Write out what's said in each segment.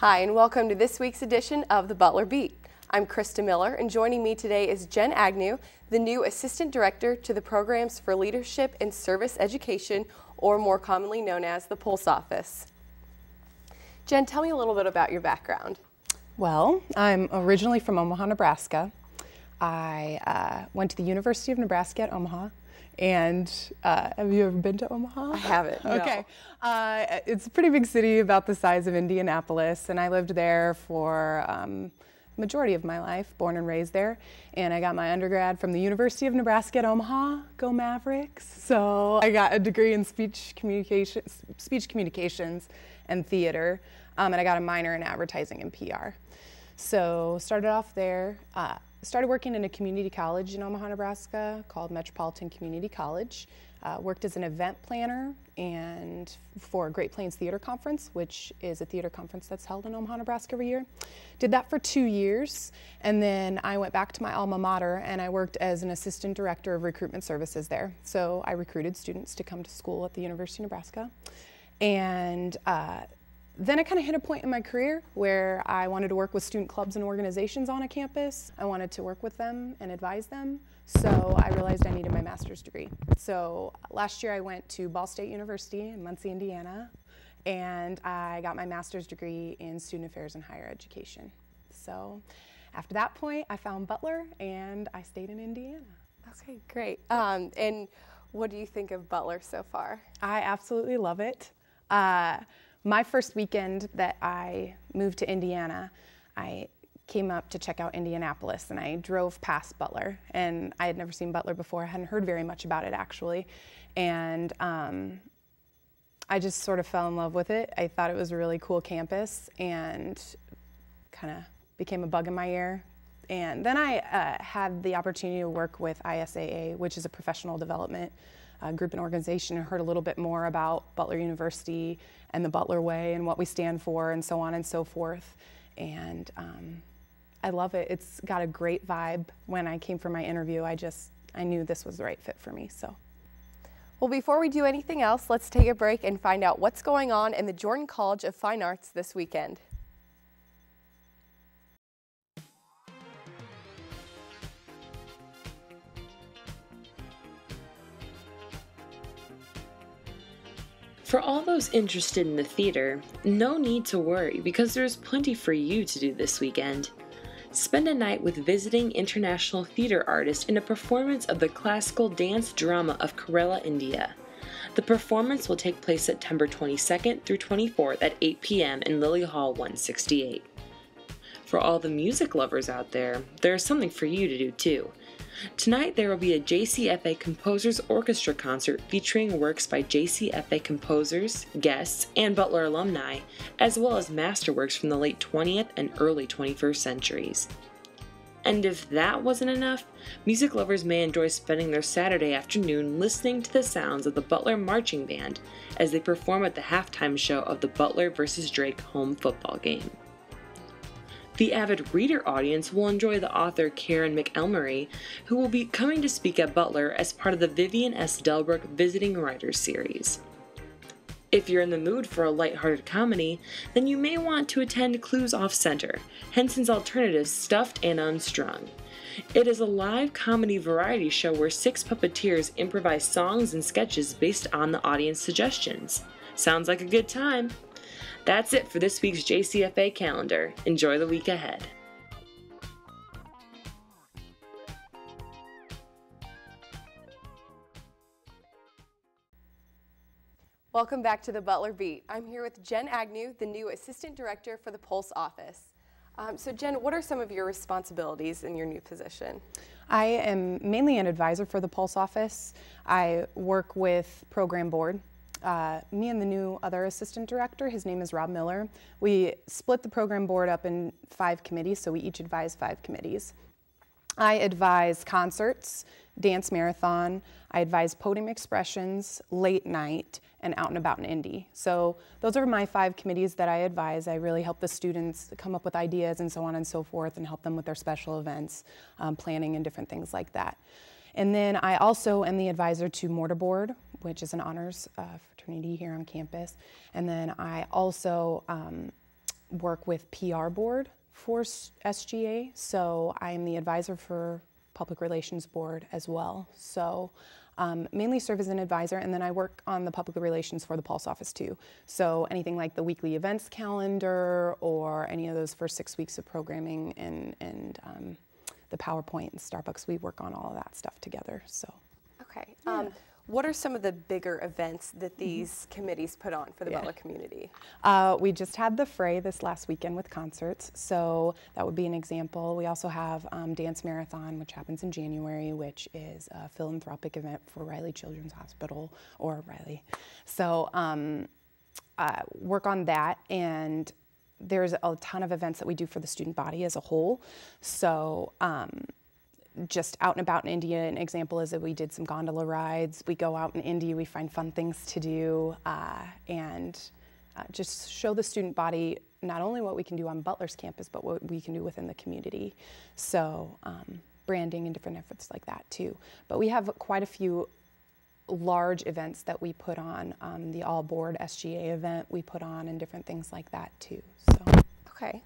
Hi, and welcome to this week's edition of the Butler Beat. I'm Krista Miller, and joining me today is Jen Agnew, the new Assistant Director to the Programs for Leadership and Service Education, or more commonly known as the Pulse Office. Jen, tell me a little bit about your background. Well, I'm originally from Omaha, Nebraska. I went to the University of Nebraska at Omaha. And have you ever been to Omaha? I haven't. No. Okay. It's a pretty big city, about the size of Indianapolis, and I lived there for majority of my life, born and raised there. And I got my undergrad from the University of Nebraska at Omaha. Go Mavericks! So I got a degree in speech communications and theater, and I got a minor in advertising and PR. So started off there. Started working in a community college in Omaha, Nebraska called Metropolitan Community College. Worked as an event planner and for Great Plains Theater Conference, which is a theater conference that's held in Omaha, Nebraska every year. Did that for 2 years, and then I went back to my alma mater and I worked as an assistant director of recruitment services there. So I recruited students to come to school at the University of Nebraska. And then I kind of hit a point in my career where I wanted to work with student clubs and organizations on a campus. I wanted to work with them and advise them. So I realized I needed my master's degree. So last year I went to Ball State University in Muncie, Indiana, and I got my master's degree in student affairs and higher education. So after that point, I found Butler and I stayed in Indiana. Okay, great. And what do you think of Butler so far? I absolutely love it. My first weekend that I moved to Indiana, I came up to check out Indianapolis and I drove past Butler, and I had never seen Butler before. I hadn't heard very much about it actually, and I just sort of fell in love with it. I thought it was a really cool campus and kind of became a bug in my ear. And then I had the opportunity to work with ISAA, which is a professional development group and organization, and heard a little bit more about Butler University and the Butler Way and what we stand for and so on and so forth. And I love it. It's got a great vibe. When I came for my interview, I knew this was the right fit for me. So. Well, before we do anything else, let's take a break and find out what's going on in the Jordan College of Fine Arts this weekend. For all those interested in the theater, no need to worry because there's plenty for you to do this weekend. Spend a night with visiting international theater artists in a performance of the classical dance drama of Kerala, India. The performance will take place September 22nd through 24th at 8 p.m. in Lily Hall 168. For all the music lovers out there, there's something for you to do too. Tonight there will be a JCFA Composers Orchestra concert featuring works by JCFA composers, guests, and Butler alumni, as well as masterworks from the late 20th and early 21st centuries. And if that wasn't enough, music lovers may enjoy spending their Saturday afternoon listening to the sounds of the Butler Marching Band as they perform at the halftime show of the Butler vs. Drake home football game. The avid reader audience will enjoy the author Karen McElmurray, who will be coming to speak at Butler as part of the Vivian S. Delbrook Visiting Writers Series. If you're in the mood for a lighthearted comedy, then you may want to attend Clues Off Center, Henson's alternative Stuffed and Unstrung. It is a live comedy variety show where 6 puppeteers improvise songs and sketches based on the audience suggestions. Sounds like a good time. That's it for this week's JCFA calendar. Enjoy the week ahead. Welcome back to the Butler Beat. I'm here with Jen Agnew, the new Assistant Director for the Pulse Office. So Jen, what are some of your responsibilities in your new position? I am mainly an advisor for the Pulse Office. I work with Program Board. Me and the new other assistant director, his name is Rob Miller, we split the program board up in 5 committees, so we each advise 5 committees. I advise concerts, dance marathon, I advise podium expressions, late night, and out and about in Indy. So those are my 5 committees that I advise. I really help the students come up with ideas and so on and so forth, and help them with their special events, planning and different things like that. And then I also am the advisor to Mortar Board, which is an honors fraternity here on campus. And then I also work with PR board for SGA. So I'm the advisor for Public Relations Board as well. So mainly serve as an advisor, and then I work on the public relations for the Pulse office too. So anything like the weekly events calendar or any of those first 6 weeks of programming and the PowerPoint and Starbucks, we work on all of that stuff together. So. Okay. Yeah. What are some of the bigger events that these committees put on for the Butler community? We just had the Fray this last weekend with concerts, so that would be an example. We also have Dance Marathon, which happens in January, which is a philanthropic event for Riley Children's Hospital, or Riley. So work on that, and there's a ton of events that we do for the student body as a whole. So just out and about in India, an example is that we did some gondola rides. We go out in India, we find fun things to do, and just show the student body not only what we can do on Butler's campus, but what we can do within the community. So branding and different efforts like that too. But we have quite a few large events that we put on, the all board SGA event we put on, and different things like that too. So. Okay.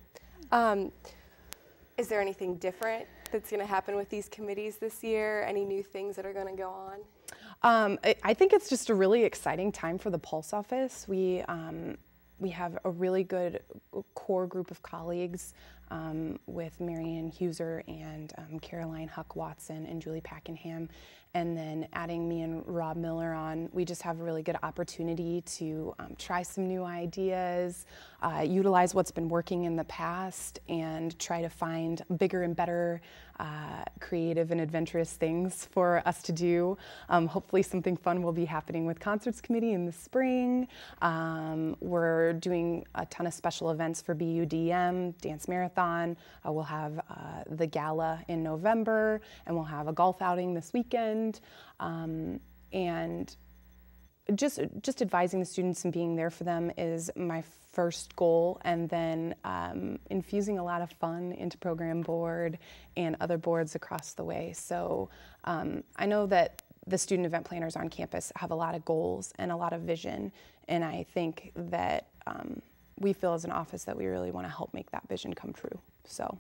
Is there anything different that's going to happen with these committees this year? Any new things that are going to go on? I think it's just a really exciting time for the Pulse office. We have a really good core group of colleagues with Marianne Huser and Caroline Huck-Watson and Julie Packenham. And then adding me and Rob Miller on, we just have a really good opportunity to try some new ideas, utilize what's been working in the past, and try to find bigger and better creative and adventurous things for us to do. Hopefully something fun will be happening with Concerts Committee in the spring. We're doing a ton of special events for BUDM, Dance Marathon. We'll have the gala in November, and we'll have a golf outing this weekend. And just advising the students and being there for them is my first goal, and then infusing a lot of fun into program board and other boards across the way. So I know that the student event planners on campus have a lot of goals and a lot of vision, and I think that we feel as an office that we really want to help make that vision come true. So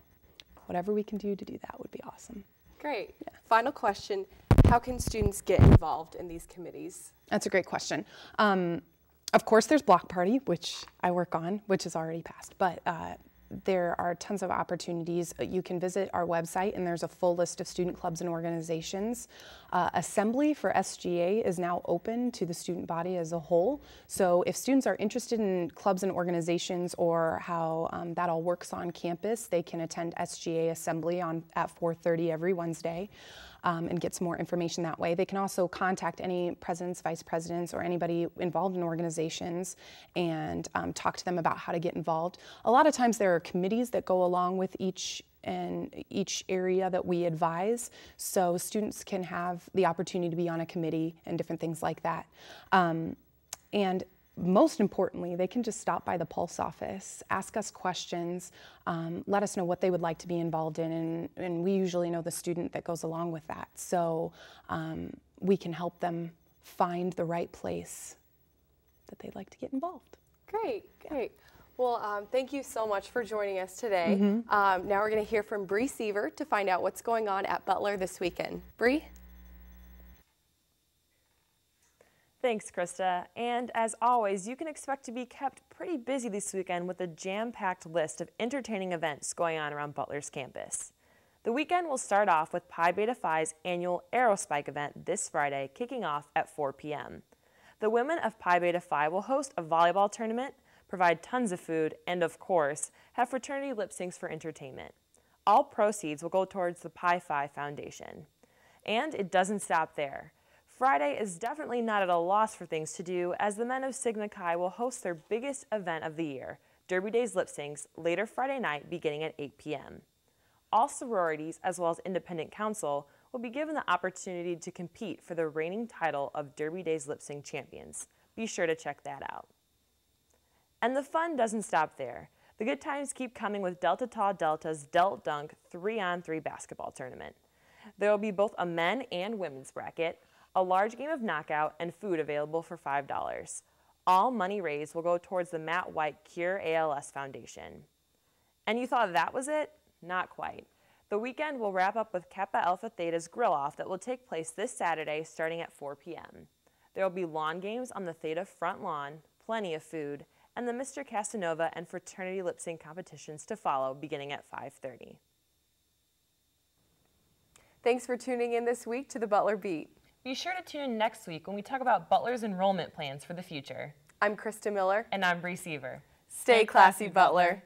whatever we can do to do that would be awesome. Great. Yeah. Final question. How can students get involved in these committees? That's a great question. Of course, there's Block Party, which I work on, which is already passed, but there are tons of opportunities. You can visit our website, and there's a full list of student clubs and organizations. Assembly for SGA is now open to the student body as a whole. So if students are interested in clubs and organizations or how that all works on campus, they can attend SGA Assembly at 4:30 every Wednesday. And get some more information that way. They can also contact any presidents, vice presidents, or anybody involved in organizations and talk to them about how to get involved. A lot of times there are committees that go along with each area that we advise, so students can have the opportunity to be on a committee and different things like that. And most importantly, they can just stop by the Pulse office, ask us questions, let us know what they would like to be involved in, and we usually know the student that goes along with that. So we can help them find the right place that they'd like to get involved. Great, great. Well, thank you so much for joining us today. Now we're going to hear from Bree Seaver to find out what's going on at Butler this weekend. Bree? Thanks, Krista. And as always, you can expect to be kept pretty busy this weekend with a jam-packed list of entertaining events going on around Butler's campus. The weekend will start off with Pi Beta Phi's annual Aerospike event this Friday, kicking off at 4 p.m. The women of Pi Beta Phi will host a volleyball tournament, provide tons of food, and of course, have fraternity lip syncs for entertainment. All proceeds will go towards the Pi Phi Foundation. And it doesn't stop there. Friday is definitely not at a loss for things to do, as the men of Sigma Chi will host their biggest event of the year, Derby Days Lip Syncs, later Friday night beginning at 8 p.m. All sororities, as well as independent counsel, will be given the opportunity to compete for the reigning title of Derby Days Lip Sync champions. Be sure to check that out. And the fun doesn't stop there. The good times keep coming with Delta Tau Delta's Delt Dunk 3-on-3 basketball tournament. There will be both a men and women's bracket, a large game of knockout, and food available for $5. All money raised will go towards the Matt White Cure ALS Foundation. And you thought that was it? Not quite. The weekend will wrap up with Kappa Alpha Theta's Grill-Off that will take place this Saturday starting at 4 p.m. There will be lawn games on the Theta front lawn, plenty of food, and the Mr. Casanova and fraternity lip sync competitions to follow beginning at 5:30. Thanks for tuning in this week to the Butler Beat. Be sure to tune in next week when we talk about Butler's enrollment plans for the future. I'm Krista Miller. And I'm Bree Seaver. Stay classy, Butler.